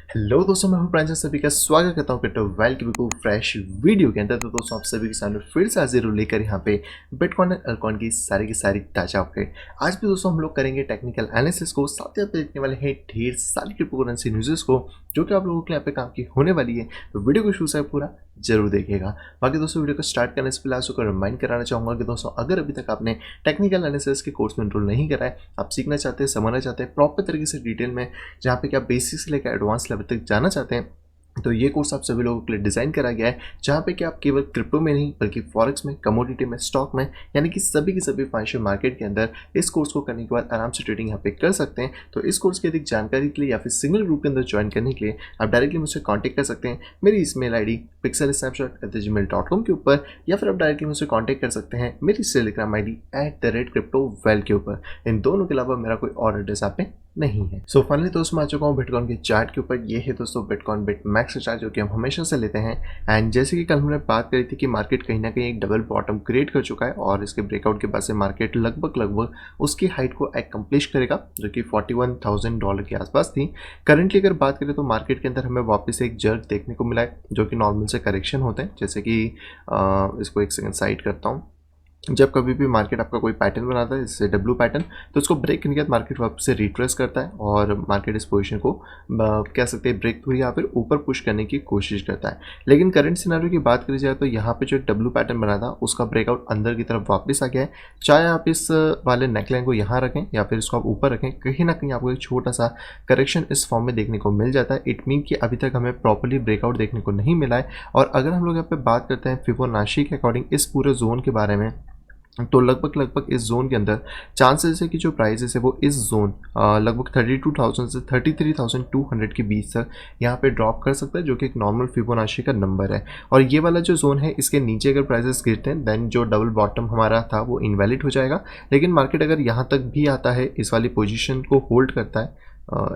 Hello दोस्तों, मैं हूं प्रांजल। सभी का स्वागत करता हूं क्रिप्टो वेल को फ्रेश वीडियो के अंदर। तो दोस्तों आप सभी के सामने फिर से हाजिर हूं लेकर यहाँ पे बिटकॉइन और अल्टकॉइन की सारी ताजा अपडेट। आज भी दोस्तों हम लोग करेंगे टेक्निकल एनालिसिस को, साथ ही आप देखने वाले हैं ढेर सारी क्रिप्टो करेंसी न्यूज़ को जो कि आप लोगों के यहाँ पे काम की होने वाली है। तो वीडियो को शुरू से पूरा जरूर देखिएगा। बाकी दोस्तों वीडियो को स्टार्ट करने से पहले आपको रिमाइंड कराना चाहूँगा कि दोस्तों अगर अभी तक आपने टेक्निकल एनालिसिस के कोर्स में एनरोल नहीं करा है, आप सीखना चाहते हैं, समझना चाहते हैं प्रॉपर तरीके से डिटेल में, जहाँ पे कि आप बेसिक से लेकर एडवांस लेवल तक जाना चाहते हैं, तो ये कोर्स आप सभी लोगों के लिए डिज़ाइन करा गया है, जहाँ पे कि आप केवल क्रिप्टो में नहीं बल्कि फॉरेक्स में, कमोडिटी में, स्टॉक में, यानी कि सभी की सभी फाइनेंशियल मार्केट के अंदर इस कोर्स को करने के बाद आराम से ट्रेडिंग यहाँ पे कर सकते हैं। तो इस कोर्स की अधिक जानकारी के लिए या फिर सिंगल ग्रुप के अंदर ज्वाइन करने के लिए आप डायरेक्टली मुझसे कॉन्टैक्ट कर सकते हैं मेरी ईमेल आई डी pixelsnapshot@gmail.com के ऊपर, या फिर आप डायरेक्टली मुझसे कॉन्टैक्ट कर सकते हैं मेरी टेलीग्राम आई डी @cryptovel के ऊपर। इन दोनों के अलावा मेरा कोई और एड्रेस आप पे नहीं है। सो फाइनली दोस्तों मैं आ चुका हूँ बिटकॉइन के चार्ट के ऊपर। ये है दोस्तों बिटकॉइन बिट मैक्स चार्ट जो कि हम हमेशा से लेते हैं। एंड जैसे कि कल हमने बात करी थी कि मार्केट कहीं ना कहीं एक डबल बॉटम क्रिएट कर चुका है और इसके ब्रेकआउट के बाद से मार्केट लगभग उसकी हाइट को एकम्प्लिश करेगा जो कि $41,000 के आसपास थी। करंटली अगर बात करें तो मार्केट के अंदर हमें वापस एक जर्क देखने को मिला है जो कि नॉर्मल से करेक्शन होते हैं। जैसे कि इसको एक सेकंड साइड करता हूँ। जब कभी भी मार्केट आपका कोई पैटर्न बनाता है जैसे डब्ल्यू पैटर्न, तो उसको ब्रेक करने के बाद मार्केट वापस से रिट्रेस करता है और मार्केट इस पोजीशन को कह सकते हैं ब्रेक थ्रू या फिर ऊपर पुश करने की कोशिश करता है। लेकिन करंट सिनेरियो की बात करी जाए तो यहाँ पे जो डब्ल्यू पैटर्न बना था उसका ब्रेकआउट अंदर की तरफ वापस आ गया है। चाहे आप इस वाले नेकलाइन को यहाँ रखें या फिर इसको आप ऊपर रखें, कहीं ना कहीं आपको एक छोटा सा करेक्शन इस फॉर्म में देखने को मिल जाता है। इट मीन कि अभी तक हमें प्रॉपरली ब्रेकआउट देखने को नहीं मिला है। और अगर हम लोग यहाँ पे बात करते हैं फिबोनाची के अकॉर्डिंग इस पूरे जोन के बारे में, तो लगभग इस जोन के अंदर चांसेस है कि जो प्राइसेस है वो इस जोन लगभग 32,000 से 33,200 के बीच तक यहाँ पे ड्रॉप कर सकता है, जो कि एक नॉर्मल फिबोनाची का नंबर है। और ये वाला जो जोन है इसके नीचे अगर प्राइसेस गिरते हैं देन जो डबल बॉटम हमारा था वो इनवैलिड हो जाएगा। लेकिन मार्केट अगर यहाँ तक भी आता है, इस वाली पोजीशन को होल्ड करता है,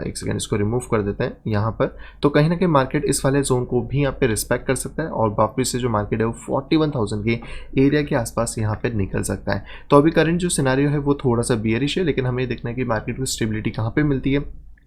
एक सेकेंड इसको रिमूव कर देते हैं यहाँ पर, तो कहीं ना कहीं मार्केट इस वाले जोन को भी यहाँ पे रिस्पेक्ट कर सकता है और वापस से जो मार्केट है वो 41,000 के एरिया के आसपास यहाँ पे निकल सकता है। तो अभी करंट जो सिनेरियो है वो थोड़ा सा बियरिश है, लेकिन हमें देखना है कि मार्केट को स्टेबिलिटी कहाँ पे मिलती है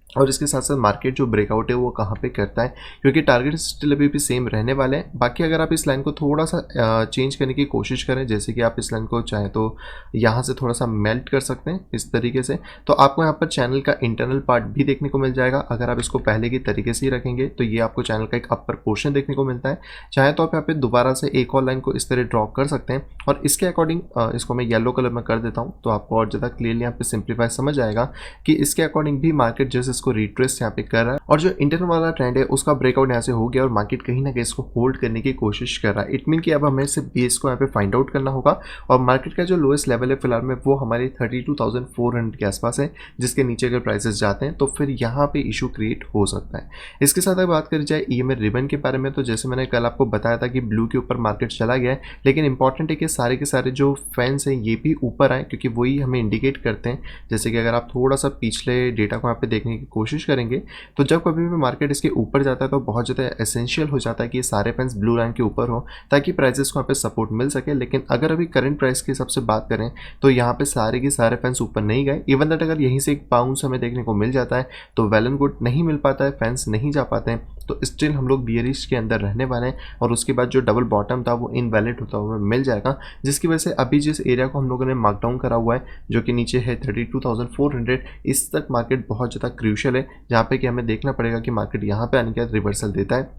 और इसके साथ साथ मार्केट जो ब्रेकआउट है वो कहाँ पे करता है, क्योंकि टारगेट स्टिल अभी भी सेम रहने वाले हैं। बाकी अगर आप इस लाइन को थोड़ा सा चेंज करने की कोशिश करें, जैसे कि आप इस लाइन को चाहें तो यहाँ से थोड़ा सा मेल्ट कर सकते हैं इस तरीके से, तो आपको यहाँ पर चैनल का इंटरनल पार्ट भी देखने को मिल जाएगा। अगर आप इसको पहले की तरीके से ही रखेंगे तो ये आपको चैनल का एक अपर पोर्शन देखने को मिलता है। चाहे तो आप यहाँ पे दोबारा से एक और लाइन को इस तरह ड्रॉप कर सकते हैं और इसके अकॉर्डिंग इसको मैं येलो कलर में कर देता हूँ तो आपको और ज़्यादा क्लियरली यहाँ पे सिंप्लीफाई समझ आएगा कि इसके अकॉर्डिंग भी मार्केट जैसे इसको रिट्रेस यहाँ पे कर रहा है और जो इंटरनल वाला ट्रेंड है उसका ब्रेकआउट यहाँ से हो गया और मार्केट कहीं ना कहीं इसको होल्ड करने की कोशिश कर रहा है। इट मीन कि अब हमें सिर्फ बेस को यहाँ पे फाइंड आउट करना होगा और मार्केट का जो लोएस्ट लेवल है फिलहाल में वो हमारे 32,400 के आसपास है, जिसके नीचे अगर प्राइसेस जाते हैं तो फिर यहाँ पे इशू क्रिएट हो सकता है। इसके साथ अगर बात करी जाए ईएमए रिबन के बारे में, तो जैसे मैंने कल आपको बताया था कि ब्लू के ऊपर मार्केट चला गया है, लेकिन इंपॉर्टेंट है कि सारे के सारे जो फैंस हैं ये भी ऊपर आए, क्योंकि वही हमें इंडिकेट करते हैं। जैसे कि अगर आप थोड़ा सा पिछले डेटा को यहाँ पे देखने की कोशिश करेंगे तो जब कभी भी मार्केट इसके ऊपर जाता है तो बहुत ज़्यादा एसेंशियल हो जाता है कि ये सारे फैंस ब्लू लाइन के ऊपर हो ताकि प्राइसेस को यहाँ पे सपोर्ट मिल सके। लेकिन अगर अभी करंट प्राइस के हिसाब से बात करें तो यहाँ पे सारे के सारे फैंस ऊपर नहीं गए। इवन दैट अगर यहीं से एक बाउंस हमें देखने को मिल जाता है तो वेल एंड गुड, नहीं मिल पाता है, फैंस नहीं जा पाते हैं, तो स्टिल हम लोग बियरिश के अंदर रहने वाले हैं और उसके बाद जो डबल बॉटम था वो इनवैलिड होता हुआ मिल जाएगा, जिसकी वजह से अभी जिस एरिया को हम लोगों ने मार्कडाउन करा हुआ है जो कि नीचे है 32,400, इस तक मार्केट बहुत ज़्यादा क्रूशियल है, जहाँ पे कि हमें देखना पड़ेगा कि मार्केट यहाँ पे आने के बाद रिवर्सल देता है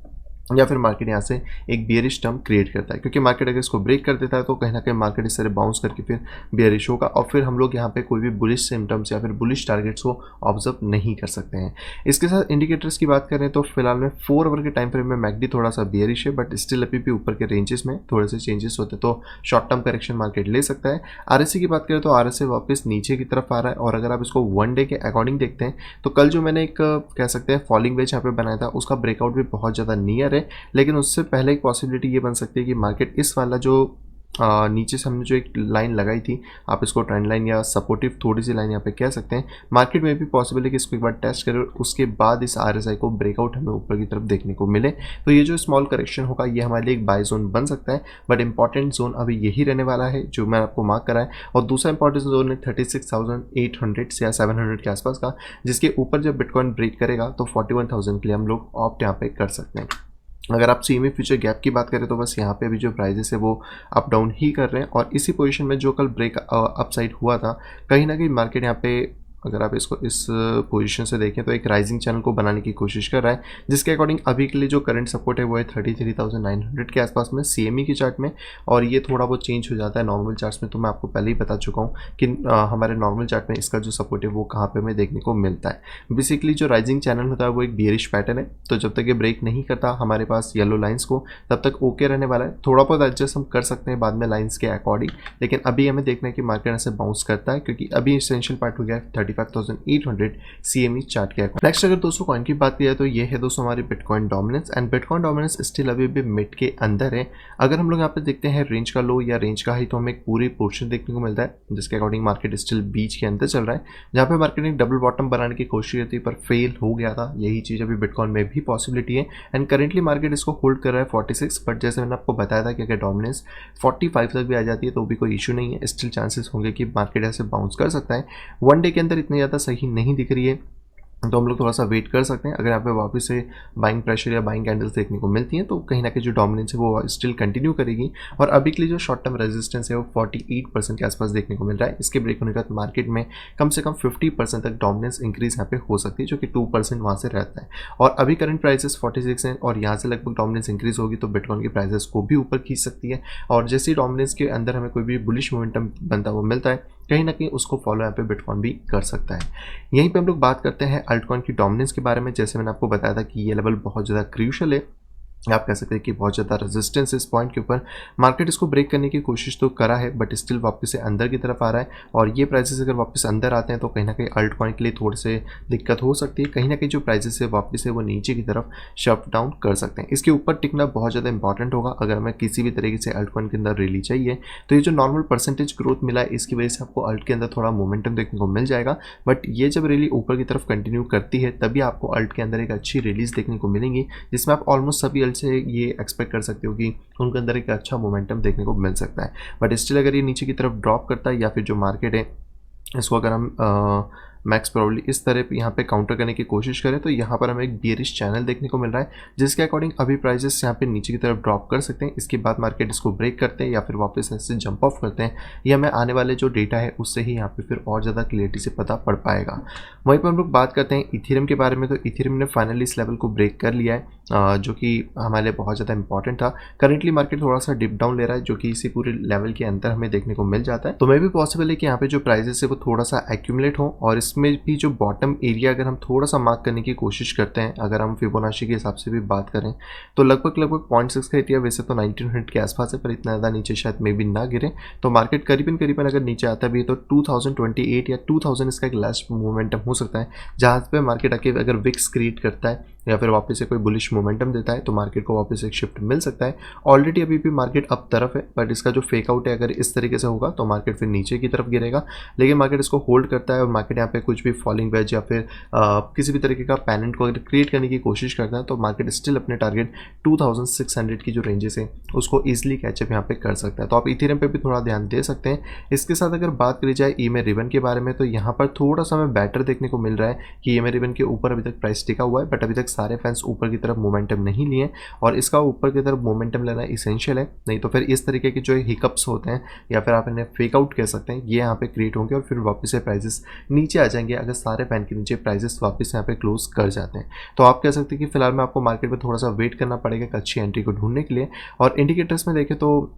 या फिर मार्केट यहाँ से एक बियरिश टर्म क्रिएट करता है। क्योंकि मार्केट अगर इसको ब्रेक कर देता है तो कहीं ना कहीं मार्केट इस तरह बाउंस करके फिर बियरिश होगा और फिर हम लोग यहाँ पे कोई भी बुलिश सिम्टम्स या फिर बुलिश टारगेट्स को ऑब्जर्व नहीं कर सकते हैं। इसके साथ इंडिकेटर्स की बात करें तो फिलहाल में 4 आवर के टाइम फ्रेम में मैकडी थोड़ा सा बियरिश है, बट स्टिल अभी भी ऊपर के रेंजेस में थोड़े से चेंजेस होते हैं तो शॉर्ट टर्म करेक्शन मार्केट ले सकता है। आरएससी की बात करें तो आरएससी वापस नीचे की तरफ आ रहा है और अगर आप इसको 1 डे के अकॉर्डिंग देखते हैं तो कल जो मैंने एक कह सकते हैं फॉलिंग वेज यहाँ पे बनाया था उसका ब्रेकआउट भी बहुत ज़्यादा नियर है, लेकिन उससे पहले एक पॉसिबिलिटी ये बन सकती है कि मार्केट इस वाला जो नीचे से हमने जो एक लाइन लगाई थी, आप इसको ट्रेंड लाइन या सपोर्टिव थोड़ी सी लाइन यहाँ पे कह सकते हैं। मार्केट में भी पॉसिबल है कि इसको एक बार टेस्ट करें, उसके बाद इस RSI को ब्रेकआउट हमें ऊपर की तरफ देखने को मिले। तो ये जो स्मॉल करेक्शन होगा ये हमारे लिए एक बाय जोन बन सकता है, बट इंपॉर्टेंट जोन अभी यही रहने वाला है जो मैं आपको मार्क करा है। और दूसरा इंपॉर्टेंट जोन है 36,800 से या 700 के आसपास का, जिसके ऊपर जब बिटकॉइन ब्रेक करेगा तो 41,000 के लिए हम लोग ऑप्ट यहाँ पे कर सकते हैं। अगर आप CME फ्यूचर गैप की बात करें तो बस यहाँ पे अभी जो प्राइजेस है वो अप डाउन ही कर रहे हैं, और इसी पोजीशन में जो कल ब्रेक अपसाइड हुआ था, कहीं ना कहीं मार्केट यहाँ पे अगर आप इसको इस पोजीशन से देखें तो एक राइजिंग चैनल को बनाने की कोशिश कर रहा है, जिसके अकॉर्डिंग अभी के लिए जो करंट सपोर्ट है वो है 33,900 के आसपास में CME की चार्ट में। और ये थोड़ा बहुत चेंज हो जाता है नॉर्मल चार्ट्स में, तो मैं आपको पहले ही बता चुका हूँ कि हमारे नॉर्मल चार्ट में इसका जो सपोर्ट है वो कहाँ पे हमें देखने को मिलता है। बेसिकली जो राइजिंग चैनल होता है वो एक बियरिश पैटर्न है, तो जब तक ये ब्रेक नहीं करता हमारे पास येलो लाइन्स को, तब तक ओके रहने वाला है। थोड़ा बहुत एडजस्ट हम कर सकते हैं बाद में लाइन्स के अकॉर्डिंग, लेकिन अभी हमें देखना है कि मार्केट ऐसे बाउंस करता है, क्योंकि अभी इसेंशियल पार्ट हो गया है 35,800 CME चार्ट के अकॉर्डिंग। नेक्स्ट अगर दोस्तों कॉइन की बात की जाए तो ये है दोस्तों हमारी bitcoin dominance, and bitcoin dominance still अभी भी मिड के अंदर है। अगर हम लोग यहाँ पे देखते हैं रेंज का लो या रेंज का हाई, तो हमें एक पूरी पोर्शन देखने को मिलता है, जिसके अकॉर्डिंग मार्केट स्टिल बीच के अंदर चल रहा है, जहाँ पे मार्केट ने डबल बॉटम बनाने की कोशिश की थी पर फेल हो गया था। यही चीज़ अभी बिटकॉइन में भी पॉसिबिलिटी है, एंड करेंटली मार्केट इसको होल्ड कर रहा है 46, बट जैसे मैंने आपको बताया था कि अगर डोमिनेंस 45 तक भी आ जाती है तो भी कोई इशू नहीं है, स्टिल चांसेस होंगे कि मार्केट ऐसे बाउंस कर सकता है। वन डे के अंदर इतनी ज़्यादा सही नहीं दिख रही है, तो हम लोग थोड़ा सा वेट कर सकते हैं। अगर यहाँ पे वापस से बाइंग प्रेशर या बाइंग कैंडल्स देखने को मिलती हैं तो कहीं ना कहीं जो डोमिनेंस है वो स्टिल कंटिन्यू करेगी, और अभी के लिए जो शॉर्ट टर्म रेजिस्टेंस है वो 48% के आसपास देखने को मिल रहा है। इसके ब्रेक होने के बाद मार्केट में कम से कम 50% तक डोमिनेंस इंक्रीज यहाँ पे हो सकती है, जो कि 2% वहाँ से रहता है। और अभी करंट प्राइसेस 46 हैं, और यहाँ से लगभग डोमिनेंस इंक्रीज होगी तो बिटकॉइन की प्राइसेस को भी ऊपर खींच सकती है। और जैसे ही डोमिनेंस के अंदर हमें कोई भी बुलिश मोमेंटम बनता हुआ मिलता है, कहीं ना कहीं उसको फॉलो यहाँ पे बिटकॉइन भी कर सकता है। यहीं पे हम लोग बात करते हैं अल्टकॉइन की डोमिनेंस के बारे में। जैसे मैंने आपको बताया था कि ये लेवल बहुत ज़्यादा क्रूशियल है, आप कह सकते हैं कि बहुत ज़्यादा रेजिस्टेंस इस पॉइंट के ऊपर। मार्केट इसको ब्रेक करने की कोशिश तो करा है, बट स्टिल वापस से अंदर की तरफ आ रहा है, और ये प्राइसेस अगर वापस अंदर आते हैं तो कहीं ना कहीं अल्ट कॉइन के लिए थोड़ी से दिक्कत हो सकती है। कहीं ना कहीं जो प्राइसेस है वापस से वो नीचे की तरफ शट डाउन कर सकते हैं। इसके ऊपर टिकना बहुत ज़्यादा इंपॉर्टेंट होगा अगर हमें किसी भी तरीके से अल्ट कॉइन के अंदर रैली चाहिए। तो ये जो नॉर्मल परसेंटेज ग्रोथ मिला है इसकी वजह से आपको अल्ट के अंदर थोड़ा मोमेंटम देखने को मिल जाएगा, बट ये जब रैली ऊपर की तरफ कंटिन्यू करती है तभी आपको अल्ट के अंदर एक अच्छी रिलीज देखने को मिलेंगी, जिसमें आप ऑलमोस्ट सभी अल्ट से ये एक्सपेक्ट कर सकते हो कि उनके अंदर एक अच्छा मोमेंटम देखने को मिल सकता है। बट स्टिल अगर ये नीचे की तरफ ड्रॉप करता है, या फिर जो मार्केट है इसको अगर हम मैक्स प्रॉब्ली इस तरह पे यहाँ पे काउंटर करने की कोशिश करें, तो यहाँ पर हमें एक बियरिश चैनल देखने को मिल रहा है, जिसके अकॉर्डिंग अभी प्राइजेस यहाँ पे नीचे की तरफ ड्रॉप कर सकते हैं। इसके बाद मार्केट इसको ब्रेक करते हैं या फिर वापस ऐसे जंप ऑफ करते हैं, ये हमें आने वाले जो डेटा है उससे ही यहाँ पे फिर और ज़्यादा क्लियरिटी से पता पड़ पाएगा। वहीं पर हम लोग बात करते हैं इथेरियम के बारे में, तो इथेरियम ने फाइनली इस लेवल को ब्रेक कर लिया है, जो कि हमारे लिए बहुत ज़्यादा इंपॉर्टेंट था। करेंटली मार्केट थोड़ा सा डिप डाउन ले रहा है, जो कि इसी पूरे लेवल के अंदर हमें देखने को मिल जाता है। तो मैं भी पॉसिबल है कि यहाँ पे जो प्राइजेस है वो थोड़ा सा एक्यूमुलेट हो, और इसमें भी जो बॉटम एरिया अगर हम थोड़ा सा मार्क करने की कोशिश करते हैं, अगर हम फिबोनाची के हिसाब से भी बात करें तो लगभग 0.6 का एरिया वैसे तो 1900 के आसपास है, पर इतना ज़्यादा नीचे शायद में भी ना गिरे। तो मार्केट करीबन अगर नीचे आता भी है तो 2028 या 2000 इसका एक लास्ट मोमेंटम हो सकता है, जहाँ पे मार्केट आके अगर विक्स क्रिएट करता है या फिर वापस से कोई बुलिश मोमेंटम देता है तो मार्केट को वापस एक शिफ्ट मिल सकता है। ऑलरेडी अभी भी मार्केट अप तरफ है, बट इसका जो फेक आउट है अगर इस तरीके से होगा तो मार्केट फिर नीचे की तरफ गिरेगा। लेकिन मार्केट इसको होल्ड करता है और मार्केट यहाँ पे कुछ भी फॉलिंग वेज या फिर किसी भी तरीके का पैनेंट को अगर क्रिएट करने की कोशिश करता है तो मार्केट स्टिल अपने टारगेट 2600 की जो रेंजेस है उसको ईजिली कैचअप यहाँ पे कर सकता है। तो आप इथेरियम पे भी थोड़ा ध्यान दे सकते हैं। इसके साथ अगर बात करी जाए ईमे रिबन के बारे में, तो यहाँ पर थोड़ा सा हमें बैटर देखने को मिल रहा है कि ईमे रिबन के ऊपर अभी तक प्राइस टिका हुआ है, बट अभी तक सारे फैंस ऊपर की तरफ मोमेंटम नहीं लिए, और इसका ऊपर की तरफ मोमेंटम लेना इसेंशियल है, नहीं तो फिर इस तरीके के जो हिकअप्स होते हैं या फिर आप इन्हें फेक आउट कह सकते हैं, ये यहाँ पे क्रिएट होंगे और फिर वापस से प्राइसेस नीचे आ जाएंगे अगर सारे फैन के नीचे प्राइसेस वापस यहाँ पे क्लोज कर जाते हैं। तो आप कह सकते हैं कि फिलहाल में आपको मार्केट में थोड़ा सा वेट करना पड़ेगा एक अच्छी एंट्री को ढूंढने के लिए। और इंडिकेटर्स में देखें तो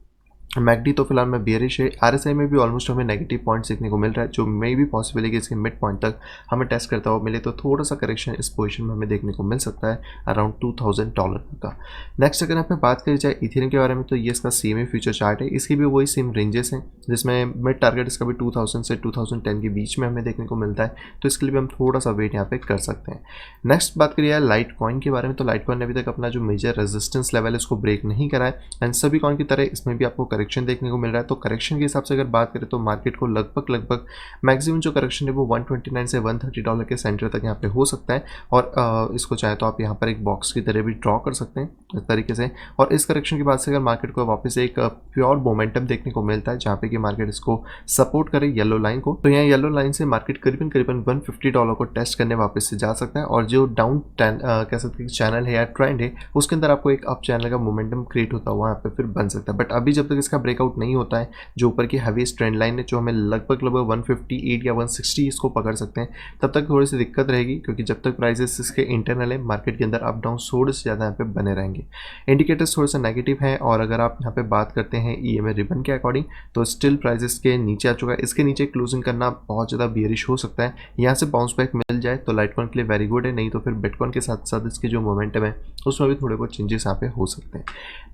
मैकडी तो फिलहाल में बियरिश है, आरएसआई में भी ऑलमोस्ट हमें नेगेटिव पॉइंट्स देखने को मिल रहा है, जो मे भी पॉसिबल है कि इसके मिड पॉइंट तक हमें टेस्ट करता हुआ मिले, तो थोड़ा सा करेक्शन इस पोजीशन में हमें देखने को मिल सकता है अराउंड $2000 का। नेक्स्ट अगर यहाँ बात करी जाए इथेरियम के बारे में, तो ये इसका CME फ्यूचर चार्ट है, इसकी भी वही सेम रेंजेस हैं, जिसमें मिड टारगेट इसका भी 2000 से 2010 के बीच में हमें देखने को मिलता है, तो इसके लिए भी हम थोड़ा सा वेट यहाँ पे कर सकते हैं। नेक्स्ट बात करिए लाइट कॉइन के बारे में, तो लाइट कॉइन ने अभी तक अपना जो मेजर रेजिस्टेंस लेवल है इसको ब्रेक नहीं करा है, एंड सभी कॉइन की तरह इसमें भी आपको करेक्शन देखने को मिल रहा है। तो करेक्शन के हिसाब से अगर बात करें तो मार्केट को लगभग मैक्सिमम जो करेक्शन है वो 129 से 130 डॉलर के सेंटर तक यहाँ पे हो सकता है। और इसको चाहे तो आप यहाँ पर एक बॉक्स की तरह भी ड्रॉ कर सकते हैं इस तरीके से। और इस करेक्शन के बाद से अगर मार्केट को वापस एक प्योर मोमेंटम देखने को मिलता है जहाँ पे कि मार्केट इसको सपोर्ट करे येलो लाइन को, तो यहाँ येलो लाइन से मार्केट करीबन 150 डॉलर को टेस्ट करने वापस से जा सकता है। और जो डाउन कह सकते हैं चैनल है या ट्रेंड है उसके अंदर आपको एक अप चैनल का मोमेंटम क्रिएट होता हुआ यहाँ पे फिर बन सकता है। बट अभी जब तक इसका ब्रेकआउट नहीं होता है, जो ऊपर की हैवीएस्ट ट्रेंड लाइन है जो हमें लगभग 158 या 160 इसको पकड़ सकते हैं, तब तक थोड़ी सी दिक्कत रहेगी क्योंकि जब तक प्राइसेस इसके इंटरनल है मार्केट के अंदर अप डाउन थोड़े से ज़्यादा यहाँ पे बने रहेंगे। इंडिकेटर्स थोड़े से नेगेटिव हैं। और अगर आप यहाँ पे बात करते हैं EMA रिबन के अकॉर्डिंग तो स्टिल प्राइसेस के नीचे आ चुका है। इसके नीचे क्लोजिंग करना बहुत ज़्यादा बियरिश हो सकता है। यहाँ से बाउंस बैक मिल जाए तो लाइटकॉइन के लिए वेरी गुड है, नहीं तो फिर बिटकॉइन के साथ साथ इसकी जो मोमेंटम है उसमें भी थोड़े बहुत चेंजेस यहाँ पे हो सकते हैं।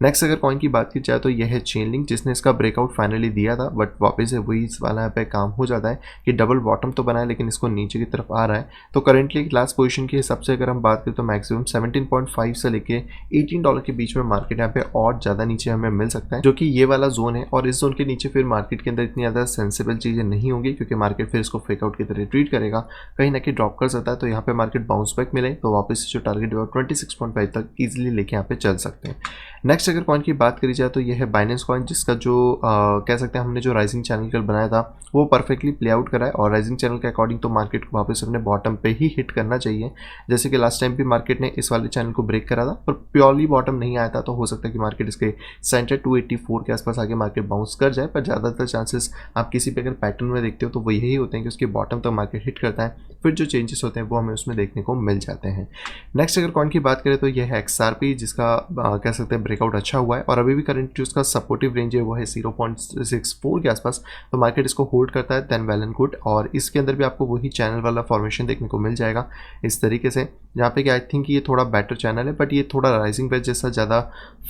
नेक्स्ट अगर कॉइन की बात की जाए तो यह है चेनलिंक, जिसने इसका ब्रेकआउट फाइनली दिया था बट वापस से वही इस वाला यहाँ पे काम हो जाता है कि डबल बॉटम तो बना है लेकिन इसको नीचे की तरफ आ रहा है। तो करेंटली लास्ट पोजीशन के हिसाब से अगर हम बात करें तो मैक्सिमम 17.5 से लेके 18 डॉलर के बीच में मार्केट यहाँ पे और ज़्यादा नीचे हमें मिल सकता है, जो कि ये वाला जोन है। और इस जोन के नीचे फिर मार्केट के अंदर इतनी ज़्यादा सेंसिबल चीज़ें नहीं होंगी क्योंकि मार्केट फिर इसको फेकआउट की तरह ट्रीट करेगा, कहीं ना कहीं ड्रॉप कर सकता है। तो यहाँ पे मार्केट बाउंस बैक मिले तो वापस जो टारगेट 26.5 तक ईजिली लेके यहाँ पे चल सकते हैं। नेक्स्ट अगर कॉइन की बात करी जाए तो ये है बाइनेंस कॉइन, जिसका जो कह सकते हैं हमने जो राइजिंग चैनल कल बनाया था वो परफेक्टली प्ले आउट करा है। और राइजिंग चैनल के अकॉर्डिंग तो मार्केट को वापस अपने बॉटम पे ही हिट करना चाहिए, जैसे कि लास्ट टाइम भी मार्केट ने इस वाले चैनल को ब्रेक करा था पर प्योरली बॉटम नहीं आया था। तो हो सकता है कि मार्केट इसके सेंटर 284 के आसपास आगे मार्केट बाउंस कर जाए, पर ज़्यादातर चांसेस आप किसी पे अगर पैटर्न में देखते हो तो वो यही होते हैं कि उसके बॉटम तक मार्केट हिट करता है, फिर जो चेंजेस होते हैं वो हमें उसमें देखने को मिल जाते हैं। नेक्स्ट अगर कॉइन की बात करें तो यह है XRP, जिसका कह सकते हैं ब्रेकआउट अच्छा हुआ है। और अभी भी करंट जो उसका सपोर्टिव रेंज है वो है 0.64 के आसपास, तो मार्केट इसको होल्ड करता है देन वेल एंड गुड। और इसके अंदर भी आपको वही चैनल वाला फॉर्मेशन देखने को मिल जाएगा इस तरीके से, जहाँ पे कि आई थिंक ये थोड़ा बेटर चैनल है बट ये थोड़ा राइजिंग वेज जैसा ज़्यादा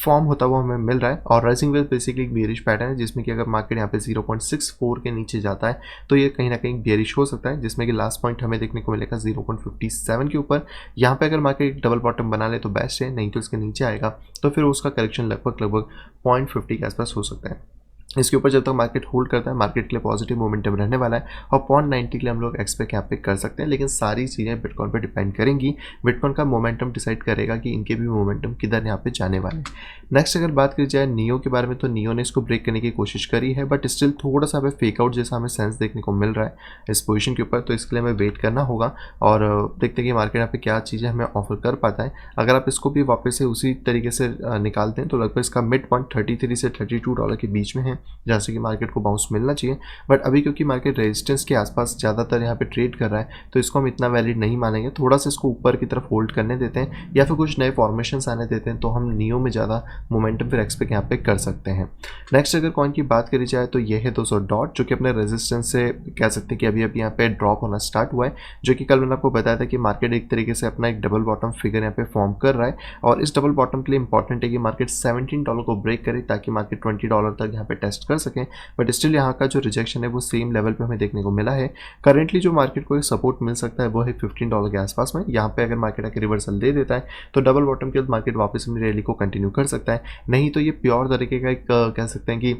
फॉर्म होता हुआ हमें मिल रहा है। और राइजिंग वेज बेसिकली एक बेरिश पैटर्न है जिसमें कि अगर मार्केट यहाँ पे 0.64 के नीचे जाता है तो ये कहीं ना कहीं बेरिश हो सकता है, जिसमें कि लास्ट पॉइंट हमें देखने को मिलेगा 0.57 के ऊपर। यहाँ पे अगर मार्केट डबल बॉटम बना ले तो बेस्ट है, नहीं तो इसके नीचे आएगा तो फिर उसका करेक्शन लगभग 0.50 के आसपास हो सकता है। इसके ऊपर जब तक मार्केट होल्ड करता है मार्केट के लिए पॉजिटिव मोमेंटम रहने वाला है और 0.90 के लिए हम लोग एक्सपेक्ट यहाँ पे कर सकते हैं। लेकिन सारी चीज़ें बिटकॉइन पे डिपेंड करेंगी, बिटकॉइन का मोमेंटम डिसाइड करेगा कि इनके भी मोमेंटम किधर यहाँ पे जाने वाले हैं। नेक्स्ट अगर बात की जाए नियो के बारे में तो नियो ने इसको ब्रेक करने की कोशिश करी है बट स्टिल थोड़ा सा हमें फेकआउट जैसा हमें सेंस देखने को मिल रहा है इस पोजिशन के ऊपर, तो इसके लिए हमें वेट करना होगा और देखते हैं कि मार्केट यहाँ पे क्या चीज़ें हमें ऑफर कर पाता है। अगर आप इसको भी वापस से उसी तरीके से निकालते हैं तो लगभग इसका मिड पॉइंट 33 से 32 डॉलर के बीच में है, जहाँ से कि मार्केट को बाउंस मिलना चाहिए। बट अभी क्योंकि मार्केट रेजिस्टेंस के आसपास ज़्यादातर यहाँ पे ट्रेड कर रहा है तो इसको हम इतना वैलिड नहीं मानेंगे, थोड़ा सा इसको ऊपर की तरफ होल्ड करने देते हैं या फिर कुछ नए फॉर्मेशंस आने देते हैं तो हम नियो में ज़्यादा मोमेंटम फिर एक्सपेक्ट यहाँ पे कर सकते हैं। नेक्स्ट अगर कॉइन की बात करी जाए तो ये है 200 डॉट, जो कि अपने रेजिस्टेंस से कह सकते हैं कि अभी अभी यहाँ पे ड्रॉप होना स्टार्ट हुआ है, जो कि कल मैंने आपको बताया था कि मार्केट एक तरीके से अपना एक डबल बॉटम फिगर यहाँ पे फॉर्म कर रहा है। और इस डबल बॉटम के लिए इंपॉर्टेंट है कि मार्केट 17 डॉलर को ब्रेक करे ताकि मार्केट 20 डॉलर तक यहाँ पे टेस्ट कर सकें। बट स्टिल यहाँ का जो रिजेक्शन है वो सेम लेवल पे हमें देखने को मिला है। करेंटली जो मार्केट को एक सपोर्ट मिल सकता है वो है 15 डॉलर के आसपास में। यहाँ पे अगर मार्केट आके रिवर्सल दे देता है तो डबल बॉटम के बाद मार्केट वापस अपनी रैली को कंटिन्यू कर सकता है, नहीं तो ये प्योर तरीके का एक कह सकते हैं कि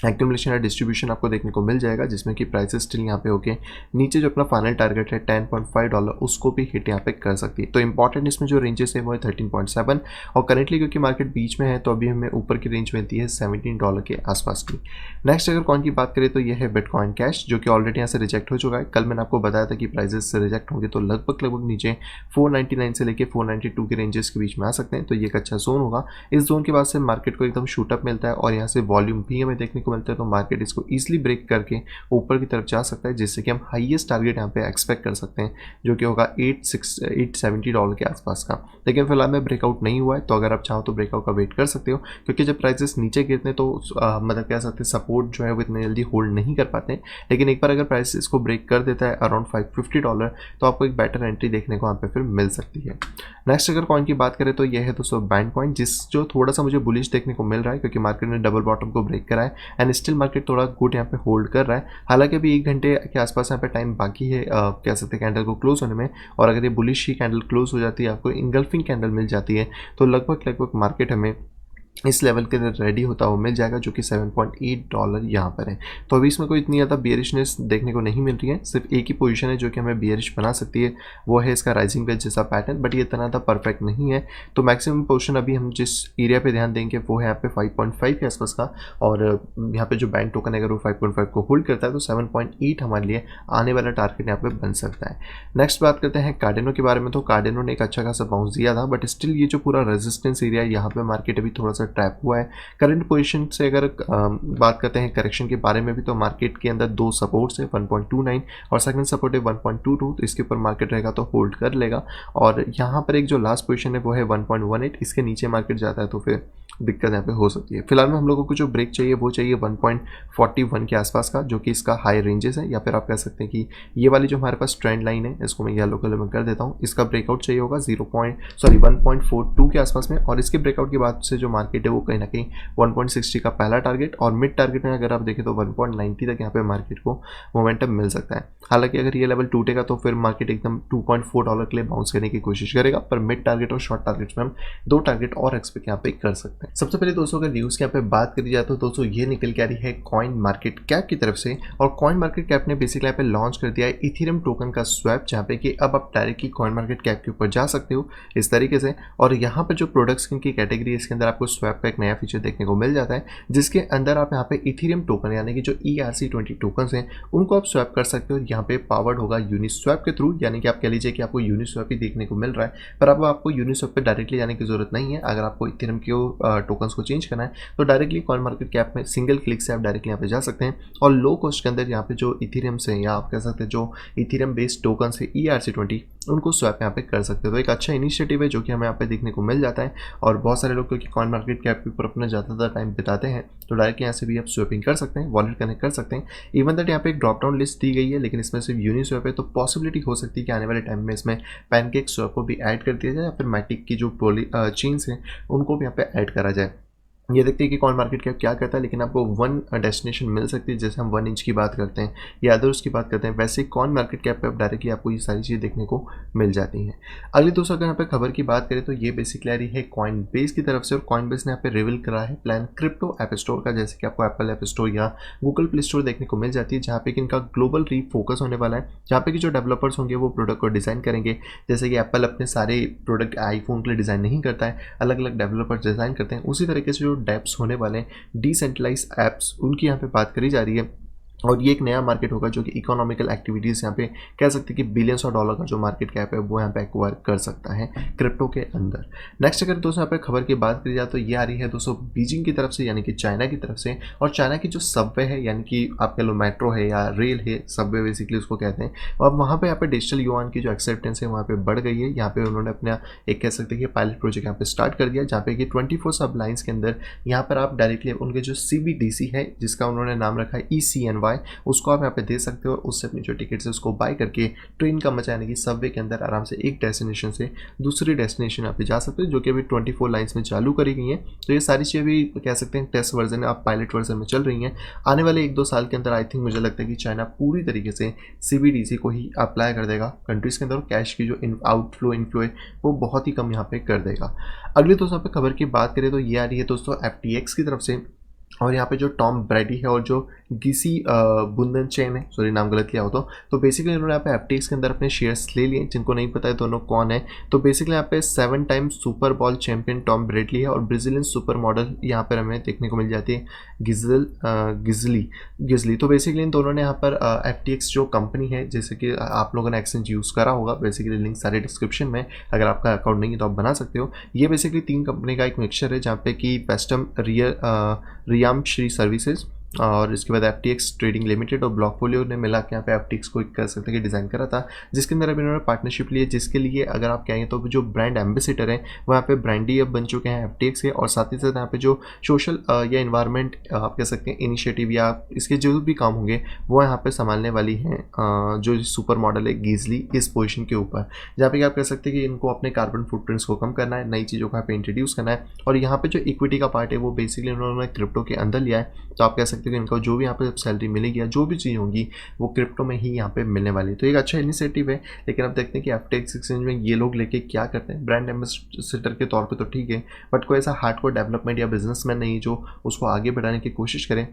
एक्यूमुलेशन या डिस्ट्रीब्यूशन आपको देखने को मिल जाएगा, जिसमें कि प्राइसेस स्टिल यहाँ पे होके नीचे जो अपना फाइनल टारगेट है 10.5 डॉलर उसको भी हिट यहाँ पे कर सकती है। तो इंपॉर्टेंट इसमें जो रेंजेस है वो है 13.7 और करेंटली क्योंकि मार्केट बीच में है तो अभी हमें ऊपर की रेंज मिलती है 17 डॉलर के आसपास की। नेक्स्ट अगर कॉइन की बात करें तो ये है बिटकॉइन कैश, जो कि ऑलरेडी यहाँ से रिजेक्ट हो चुका है। कल मैंने आपको बताया था कि प्राइजेस से रिजेक्ट होंगे तो लगभग नीचे 499 से लेकर 492 के रेंजेस के बीच में आ सकते हैं, तो ये एक अच्छा जोन होगा। इस जोन के बाद से मार्केट को एकदम शूटअप मिलता है और यहाँ से वॉल्यूम भी हमें देखने को मिलता है, तो मार्केट इसको ईजिली ब्रेक करके ऊपर की तरफ जा सकता है, जिससे कि हम हाईएस्ट टारगेट यहाँ पे एक्सपेक्ट कर सकते हैं जो कि होगा 870 डॉलर के आसपास का। लेकिन फिलहाल में ब्रेकआउट नहीं हुआ है, तो अगर आप चाहो तो ब्रेकआउट का वेट कर सकते हो, क्योंकि जब प्राइसेस नीचे गिरते हैं तो मतलब कह सकते हैं सपोर्ट जो है वो इतने जल्दी होल्ड नहीं कर पाते हैं। लेकिन एक बार अगर प्राइस इसको ब्रेक कर देता है अराउंड 550 डॉलर तो आपको एक बेटर एंट्री देखने को यहाँ पे फिर मिल सकती है। नेक्स्ट अगर कॉइन की बात करें तो यह है दोस्तों बैंड कॉइन, जो थोड़ा सा मुझे बुलिश देखने को मिल रहा है, क्योंकि मार्केट ने डबल बॉटम को ब्रेक करा है एंड स्टिल मार्केट थोड़ा गुड यहाँ पे होल्ड कर रहा है। हालांकि अभी 1 घंटे के आसपास यहाँ पे टाइम बाकी है कह सकते हैं कैंडल को क्लोज होने में, और अगर ये बुलिश ही कैंडल क्लोज हो जाती है, आपको इंगल्फिंग कैंडल मिल जाती है, तो लगभग मार्केट हमें इस लेवल के लिए रेडी होता हुआ मिल जाएगा, जो कि $7.8 यहाँ पर है। तो अभी इसमें कोई इतनी ज़्यादा बियरिशनेस देखने को नहीं मिल रही है, सिर्फ एक ही पोजीशन है जो कि हमें बियरिश बना सकती है, वो है इसका राइजिंग वेज जैसा पैटर्न, बट ये इतना ज़्यादा परफेक्ट नहीं है। तो मैक्सिमम पोजीशन अभी हम जिस एरिया पे ध्यान देंगे वो है यहाँ पे 5.5 के आसपास का, और यहाँ पे जो बैंक टोकन है अगर वो 5.5 को होल्ड करता है तो 7.8 हमारे लिए आने वाला टारगेट यहाँ पे बन सकता है। नेक्स्ट बात करते हैं कार्डिनो के बारे में। तो कार्डिनो ने एक अच्छा खासा बाउंस दिया था, बट स्टिल ये जो पूरा रेजिस्टेंस एरिया है यहाँ पे मार्केट अभी थोड़ा सा ट्रैप हुआ है। करंट पोजीशन से अगर बात करते हैं करेक्शन के बारे में भी, तो मार्केट के अंदर दो सपोर्ट्स है 1.29 और सेकंड सपोर्ट है 1.22। तो इसके ऊपर मार्केट रहेगा तो होल्ड कर लेगा, और यहाँ पर एक जो लास्ट पोजीशन है वो है 1.18। इसके नीचे मार्केट जाता है तो फिर दिक्कत यहाँ पे हो सकती है। फिलहाल में हम लोगों को जो ब्रेक चाहिए वो चाहिए 1.41 के आसपास का, जो कि इसका हाई रेंजेस है, या फिर आप कह सकते हैं कि ये वाली जो हमारे पास ट्रेंड लाइन है, इसको मैं येलो कलर में कर देता हूँ, इसका ब्रेकआउट चाहिए होगा 1.42 के आसपास में। और इसके ब्रेकआउट के बाद से जो मार्केट है वो कहीं ना कहीं 1.60 का पहला टारगेट, और मिड टारगेट में अगर आप देखें तो 1.90 तक यहाँ पे मार्केट को मोमेंटम मिल सकता है। हालांकि अगर ये लेवल टूटेगा तो फिर मार्केट एकदम $2.4 के लिए बाउंस करने की कोशिश करेगा, पर मिड टारगेट और शॉर्ट टारगेट्स में हम दो टारगेट और एक्सपेक्ट यहाँ पे कर सकते हैं। सबसे पहले दोस्तों अगर न्यूज़ की यहाँ पे बात करी जाए तो दोस्तों ये निकल के आ रही है कॉइन मार्केट कैप की तरफ से, और कॉइन मार्केट कैप ने बेसिकली यहाँ पे लॉन्च कर दिया है इथेरियम टोकन का स्वैप, जहाँ पे कि अब आप डायरेक्टली कॉइन मार्केट कैप के ऊपर जा सकते हो इस तरीके से। और यहाँ पर जो प्रोडक्ट्स की कैटेगरी है इसके अंदर आपको स्वैप का एक नया फीचर देखने को मिल जाता है, जिसके अंदर आप यहाँ पे इथेरियम टोकन यानी कि जो ERC20 टोकन हैं उनको आप स्वैप कर सकते हो। यहाँ पे पावर्ड होगा यूनिस्वैप के थ्रू, यानी कि आप कह लीजिए कि आपको यूनिस्वैप ही देखने को मिल रहा है, पर अब आपको यूनिस्वैप पे डायरेक्टली जाने की जरूरत नहीं है। अगर आपको इथेरियम के टोकन्स को चेंज करना है तो डायरेक्टली कॉइन मार्केट कैप में सिंगल क्लिक से आप डायरेक्टली यहाँ पे जा सकते हैं, और लो कॉस्ट के अंदर यहाँ पे जो इथेरियम से, या आप कह सकते हैं जो इथेरियम बेस्ड टोकन है ERC20 उनको स्वैप यहाँ पे कर सकते हो। तो एक अच्छा इनिशिएटिव है जो कि हमें यहाँ पे देखने को मिल जाता है, और बहुत सारे लोग क्योंकि कॉइन मार्केट कैप के ऊपर अपना ज़्यादातर टाइम बिताते हैं तो डायरेक्ट यहाँ से भी आप स्वैपिंग कर सकते हैं, वॉलेट कनेक्ट कर सकते हैं। इवन दैट यहाँ पे एक ड्रॉप डाउन लिस्ट दी गई है, लेकिन इसमें सिर्फ यूनिस्वैप है, तो पॉसिबिलिटी हो सकती है कि आने वाले टाइम में इसमें पैनकेक स्वैप को भी ऐड कर दिया जाए, या फिर मैटिक की जो चेन्स हैं उनको भी यहाँ पे ऐड करा जाए। ये देखते हैं कि कॉइन मार्केट कैप क्या करता है, लेकिन आपको वन डेस्टिनेशन मिल सकती है, जैसे हम 1 इंच की बात करते हैं या अदर्स की बात करते हैं, वैसे कॉइन मार्केट कैप पे डायरेक्टली आपको ये सारी चीज़ें देखने को मिल जाती हैं। अगली दोस्तों अगर यहाँ पे खबर की बात करें तो ये बेसिकली आ रही है कॉइन बेस की तरफ से, और कॉइन बेस ने यहाँ पे रिवील करा है प्लान क्रिप्टो ऐप स्टोर का, जैसे कि आपको एप्पल ऐप स्टोर या गूगल प्ले स्टोर देखने को मिल जाती है, जहाँ पे कि इनका ग्लोबल रीफोकस होने वाला है, जहाँ पे कि जो डेवलपर्स होंगे वो प्रोडक्ट को डिज़ाइन करेंगे। जैसे कि एप्पल अपने सारे प्रोडक्ट आईफोन के लिए डिज़ाइन नहीं करता है, अलग अलग डेवलपर्स डिज़ाइन करते हैं, उसी तरीके से जो डेप्स होने वाले डिसेंट्रलाइज एप्स उनकी यहाँ पे बात करी जा रही है। और ये एक नया मार्केट होगा जो कि इकोनॉमिकल एक्टिविटीज़ यहाँ पे कह सकते हैं कि बिलियंस ऑफ डॉलर का जो मार्केट कैप है वो यहाँ पे एक्वायर कर सकता है क्रिप्टो के अंदर। नेक्स्ट अगर दोस्तों यहाँ पे खबर की बात करी जाए तो ये आ रही है दोस्तों बीजिंग की तरफ से, यानी कि चाइना की तरफ से, और चाइना की जो सबवे है यानी कि आप कह लो मेट्रो है या रेल है, सबवे बेसिकली उसको कहते हैं, और वहाँ पे यहाँ पे डिजिटल युआन की जो एक्सेप्टेंस है वहाँ पे बढ़ गई है। यहाँ पे उन्होंने अपना एक कह सकते हैं कि पायलट प्रोजेक्ट यहाँ पे स्टार्ट कर दिया, जहाँ पे कि 24 सब लाइन्स के अंदर यहाँ पर आप डायरेक्टली उनके जो CBDC है जिसका उन्होंने नाम रखा है ECNY, उसको आप यहाँ पे दे सकते हो, उससे अपनी जो टिकट्स है उसको बाय करके ट्रेन का मजा यानी कि सबवे के अंदर आराम से एक डेस्टिनेशन से दूसरी डेस्टिनेशन यहाँ पे जा सकते हो, जो कि अभी 24 लाइन्स में चालू करी गई हैं। तो ये सारी चीज़ें भी कह सकते हैं टेस्ट वर्जन आप पायलट वर्जन में चल रही हैं। आने वाले 1-2 साल के अंदर आई थिंक मुझे लगता है कि चाइना पूरी तरीके से CBDC को ही अप्लाई कर देगा कंट्रीज़ के अंदर, कैश की जो आउटफ्लो इनफ्लो है वो बहुत ही कम यहाँ पे कर देगा। अगली दोस्तों पे खबर की बात करें तो ये आ रही है दोस्तों FTX की तरफ से, और यहाँ पे जो टॉम ब्रैडी है और जो गिसी बुंदनचैन है, सॉरी नाम गलत लिया हो तो बेसिकली उन्होंने यहाँ पे FTX के अंदर अपने शेयर्स ले लिए। जिनको नहीं पता है दोनों कौन है, तो बेसिकली यहाँ पे 7 time super ball champion Tom Bradley है, और ब्राज़ीलियन सुपर मॉडल यहाँ पर हमें देखने को मिल जाती है गिजली। तो बेसिकली इन दोनों ने यहाँ पर FTX जो कंपनी है, जैसे कि आप लोगों ने एक्सचेंज यूज़ करा होगा, बेसिकली लिंक सारे डिस्क्रिप्शन में, अगर आपका अकाउंट नहीं है तो आप बना सकते हो। ये बेसिकली 3 कंपनी का एक मिक्सचर है, जहाँ पे कि वेस्टर्न रियाम श्री सर्विसेज और इसके बाद FTX ट्रेडिंग लिमिटेड और ब्लॉकफोलियो ने मिला के यहाँ पे FTX को एक कर सकते हैं कि डिज़ाइन करा था, जिसके अंदर अभी इन्होंने पार्टनरशिप ली है, जिसके लिए अगर आप कहेंगे तो जो ब्रांड एम्बेसडर हैं वो यहाँ पे ब्रांडी अब बन चुके हैं FTX के, और साथ ही साथ यहाँ पे जो सोशल या इन्वायरमेंट आप कह सकते हैं इनिशिएटिव या इसके जो भी काम होंगे वो यहाँ पे संभालने वाली हैं जो सुपर मॉडल है गिजली इस पोजिशन के ऊपर, जहाँ पे आप कह सकते हैं कि इनको अपने कार्बन फुटप्रिंट्स को कम करना है, नई चीज़ों को यहाँ पे इंट्रोड्यूस करना है, और यहाँ पे जो इक्विटी का पार्ट है वो बेसिकली उन्होंने क्रिप्टो के अंदर लिया है। तो आप कह सकते सकते हो कि इनको जो भी यहाँ पे सैलरी मिलेगी या जो भी चीज़ होंगी वो क्रिप्टो में ही यहाँ पे मिलने वाली है। तो एक अच्छा इनिशिएटिव है, लेकिन अब देखते हैं कि FTX एक्सचेंज में ये लोग लेके क्या करते हैं। ब्रांड एम्बेसडर के तौर पे तो ठीक है, बट कोई ऐसा हार्डकोर डेवलपमेंट या बिजनेसमैन नहीं जो उसको आगे बढ़ाने की कोशिश करें।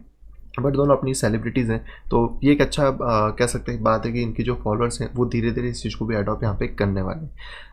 बट दोनों अपनी सेलिब्रिटीज़ हैं, तो ये एक अच्छा कह सकते हैं बात है कि इनके जो फॉलोअर्स हैं वो धीरे धीरे इस चीज़ को भी अडॉप्ट यहाँ पे करने वाले हैं।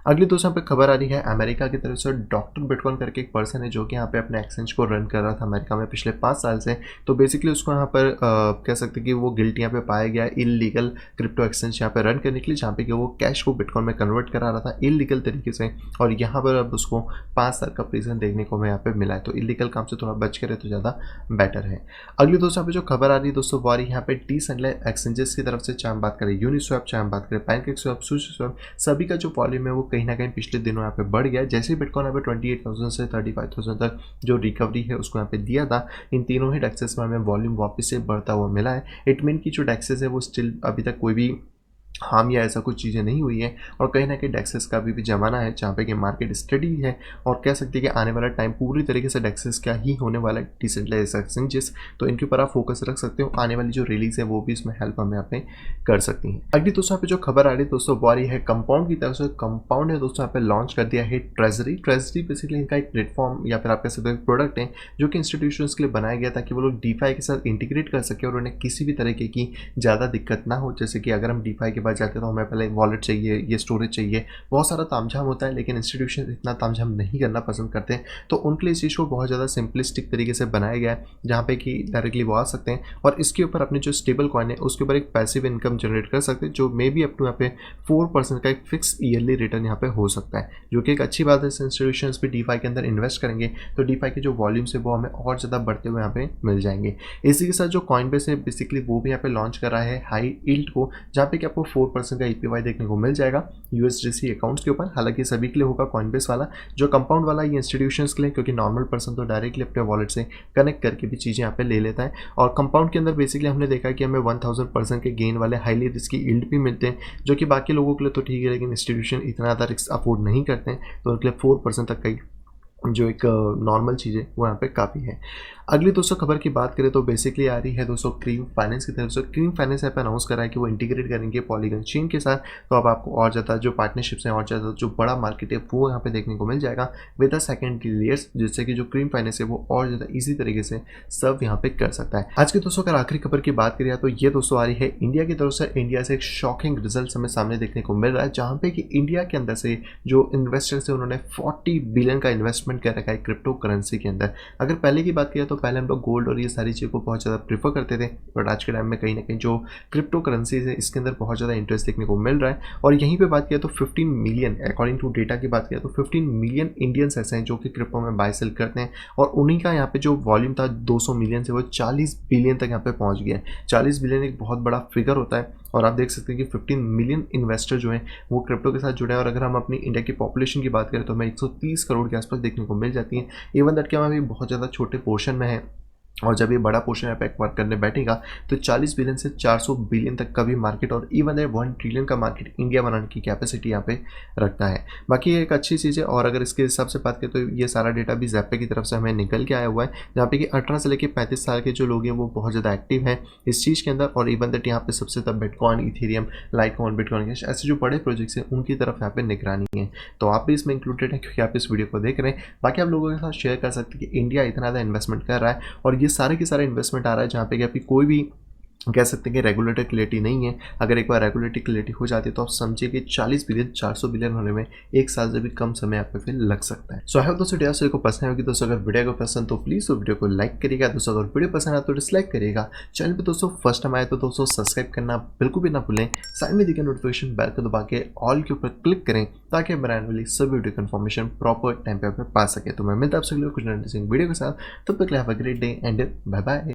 अगली दोस्तों यहाँ पे खबर आ रही है अमेरिका की तरफ से। डॉक्टर बिटकॉइन करके एक पर्सन है जो कि यहाँ पे अपने एक्सचेंज को रन कर रहा था अमेरिका में पिछले 5 साल से। तो बेसिकली उसको यहाँ पर कह सकते हैं कि वो गिल्टी यहाँ पे पाया गया इलीगल क्रिप्टो एक्सचेंज यहाँ पे रन करने के लिए, जहाँ पे कि वो कैश को बिटकॉइन में कन्वर्ट करा रहा था इलीगल तरीके से, और यहाँ पर अब उसको 5 साल का प्रिजन देखने को यहाँ पे मिला है। तो इलीगल काम से थोड़ा बच करे तो ज़्यादा बेटर है। अगली दोस्तों यहाँ पे जो खबर आ रही है दोस्तों वो आ रही है यहाँ पे डिसेंट्रलाइज्ड एक्सचेंजेस की तरफ से। चाहे हम बात करें यूनिस्वैप, चाहे हम बात करें पैनकेकस्वैप, सुशीस्वैप, सभी का जो वॉल्यूम है वो कहीं ना कहीं पिछले दिनों यहाँ पे बढ़ गया है। जैसे ही बिटकॉइन यहाँ पे 28,000 से 35,000 तक जो रिकवरी है उसको यहाँ पे दिया था, इन तीनों ही डेक्सेस में हमें वॉल्यूम वापस से बढ़ता हुआ मिला है। इट मीन की जो डेक्सेस है वो स्टिल अभी तक कोई भी हार्म या ऐसा कुछ चीज़ें नहीं हुई है, और कहीं ना कहीं डेक्सेस का भी ज़माना है जहाँ पे कि मार्केट स्टडी है, और कह सकते हैं कि आने वाला टाइम पूरी तरीके से डेक्सेस का ही होने वाला है, डिसेंट्रलाइज्ड एक्सचेंजेस। तो इनके ऊपर आप फोकस रख सकते हो, आने वाली जो रिलीज है वो भी इसमें हेल्प हमें यहाँ पे कर सकती है। अगली दोस्तों यहाँ पे जो खबर आ रही है दोस्तों वो आ रही है कंपाउंड की तरफ से। कंपाउंड है दोस्तों यहाँ पे लॉन्च कर दिया है ट्रेजरी। ट्रेजरी बेसिकली इनका एक प्लेटफॉर्म या फिर आप कह सकते हो प्रोडक्ट है जो कि इंस्टीट्यूशंस के लिए बनाया गया ताकि वो लोग डीफाई के साथ इंटीग्रेट कर सके और उन्हें किसी भी तरीके की ज़्यादा दिक्कत ना हो। जैसे कि अगर हम डीफाई के बाद जाते हैं तो हमें पहले वॉलेट चाहिए, ये स्टोरेज चाहिए, बहुत सारा तामझाम होता है, लेकिन इंस्टीट्यूशन इतना तामझाम नहीं करना पसंद करते हैं। तो उनके लिए इस चीज़ को बहुत ज़्यादा सिंपलिस्टिक तरीके से बनाया गया है जहाँ पे कि डायरेक्टली वो आ सकते हैं और इसके ऊपर अपने जो स्टेबल कॉइन है उसके ऊपर एक पैसिव इनकम जनरेट कर सकते हैं, जो मे बी अप टू यहाँ पे 4% का एक फिक्स ईयरली रिटर्न यहाँ पे हो सकता है, जो कि एक अच्छी बात है। इंस्टीट्यूशंस भी डीफाई के अंदर इन्वेस्ट करेंगे तो डीफाई के जो वॉल्यूम्स है वो हमें और ज़्यादा बढ़ते हुए यहाँ पे मिल जाएंगे। इसी के साथ जो कॉइनबेस है बेसिकली वो भी यहाँ पे लॉन्च कर रहा है हाई यील्ड को, जहाँ पे कि आपको 4% का EPY देखने को मिल जाएगा USDC अकाउंट्स के ऊपर। हालांकि सभी के लिए होगा कॉइनबेस वाला, जो कंपाउंड वाला ये इंस्टीट्यूशंस के लिए, क्योंकि नॉर्मल पर्सन तो डायरेक्टली अपने वॉलेट से कनेक्ट करके भी चीज़ें यहाँ पे ले लेता है। और कंपाउंड के अंदर बेसिकली हमने देखा है कि हमें 1000% के गेन वाले हाईली रिस्की यील्ड भी मिलते हैं, जो कि बाकी लोगों के लिए तो ठीक है, लेकिन इंस्टीट्यूशन इतना ज़्यादा रिस्क अफोर्ड नहीं करते हैं, तो उनके लिए 4% तक का जो एक नॉर्मल चीज़ है वो यहाँ पे काफ़ी है। अगली दोस्तों खबर की बात करें तो बेसिकली आ रही है दोस्तों क्रीम फाइनेंस की तरफ से। क्रीम फाइनेंस यहाँ पे अनाउंस करा है कि वो इंटीग्रेट करेंगे पॉलीगन चेन के साथ, तो अब आपको और ज़्यादा जो पार्टनरशिप्स हैं और ज़्यादा जो बड़ा मार्केट है वो यहाँ पे देखने को मिल जाएगा विद द सेकेंडरी लेयर्स, जिससे कि जो क्रीम फाइनेंस है वो और ज़्यादा ईजी तरीके से सर्व यहाँ पे कर सकता है। आज के दोस्तों अगर आखिरी खबर की बात करें तो ये दोस्तों आ रही है इंडिया की तरफ से। इंडिया से एक शॉकिंग रिजल्ट हमें सामने देखने को मिल रहा है, जहाँ पे कि इंडिया के अंदर से जो इन्वेस्टर्स है उन्होंने 40 बिलियन का इन्वेस्टमेंट कर रखा है क्रिप्टो करेंसी के अंदर। अगर पहले की बात किया तो पहले हम लोग गोल्ड और ये सारी चीज़ों को बहुत ज़्यादा प्रीफर करते थे, बट आज के टाइम में कहीं ना कहीं जो क्रिप्टो करेंसीज है इसके अंदर बहुत ज़्यादा इंटरेस्ट देखने को मिल रहा है। और यहीं पे बात किया तो 15 मिलियन अकॉर्डिंग टू डेटा की बात किया तो 15 मिलियन इंडियंस ऐसे हैं जो कि क्रिप्टो में बाय सेल करते हैं, और उन्हीं का यहाँ पे जो वॉल्यूम था 200 मिलियन से वो 40 बिलियन तक यहाँ पे पहुँच गया है। 40 बिलियन एक बहुत बड़ा फिगर होता है, और आप देख सकते हैं कि 15 मिलियन इन्वेस्टर जो हैं वो क्रिप्टो के साथ जुड़े हैं। और अगर हम अपनी इंडिया की पॉपुलेशन की बात करें तो हमें 130 करोड़ के आसपास देखने को मिल जाती है। इवन दैट कि हम अभी बहुत ज़्यादा छोटे पोर्शन में है, और जब ये बड़ा पोर्शन यहाँ पे एक्वायर करने बैठेगा तो 40 बिलियन से 400 बिलियन तक का भी मार्केट और इवन दैट 1 ट्रिलियन का मार्केट इंडिया बनाने की कैपेसिटी यहाँ पे रखता है। बाकी ये एक अच्छी चीज़ है। और अगर इसके हिसाब से बात करें तो ये सारा डेटा भी ज़ैपे की तरफ से हमें निकल के आया हुआ है, जहाँ पे कि 18 से लेकर 35 साल के जो लोग हैं वो बहुत ज़्यादा एक्टिव हैं इस चीज़ के अंदर। और इवन दैट यहाँ पे सबसे ज़्यादा बिटकॉइन, इथेरियम, लाइटकॉइन, बिटकॉइन ऐसे जो बड़े प्रोजेक्ट्स हैं उनकी तरफ यहाँ पे निगरानी है। तो आप भी इसमें इंक्लूडेड है क्योंकि आप इस वीडियो को देख रहे हैं। बाकी आप लोगों के साथ शेयर कर सकते हैं कि इंडिया इतना ज़्यादा इन्वेस्टमेंट कर रहा है, और ये सारे के सारे इन्वेस्टमेंट आ रहा है जहाँ पे कि आपकी कोई भी कह सकते हैं कि रेगुलेटरी क्लियरिटी नहीं है। अगर एक बार रेगुलेटरी क्लियरिटी हो जाती है तो आप समझिए कि 40 बिलियन 400 बिलियन होने में एक साल से भी कम समय आप पे फिर लग सकता है। सो आई होप दोस्तों वीडियो को पसंद होगी। दोस्तों अगर वीडियो को पसंद तो प्लीज़ तो वीडियो को लाइक करिएगा। दोस्तों अगर वीडियो पसंद आए तो डिसलाइक करिएगा। चैनल पे दोस्तों फर्स्ट टाइम आए तो दोस्तों सब्सक्राइब करना बिल्कुल भी ना भूलें। साइड में दिखे नोटिफिकेशन बेल को दबा के ऑल के ऊपर क्लिक करें ताकि मेरा आने वाली सभी वीडियो की इन्फॉर्मेशन प्रॉपर टाइम पे पा सके। तो मैं मिलता आपसे कुछ इंटरेस्टिंग वीडियो के साथ, तब तक have a great day and bye bye.